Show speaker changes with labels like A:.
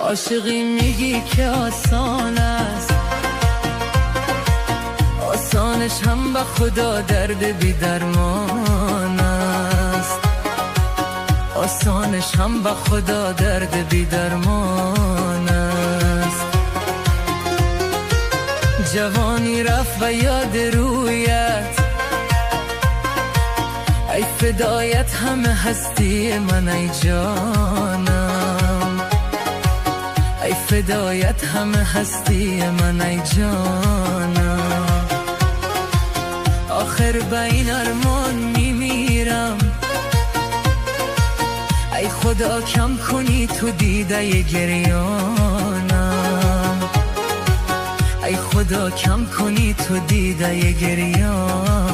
A: عاشقی میگی که آسان است، آسانش هم به خدا درد بی درمان است، آسانش هم به خدا درد بی درمان است. جوانی رفت و یاد رویت، ای فدایت همه هستی من ای جانم، ای فدایت همه هستی من ای جانم. آخر به این ارمان میمیرم، ای خدا کم کنی تو دیده گریانم، ای خدا کم کنی تو دیده گریانم.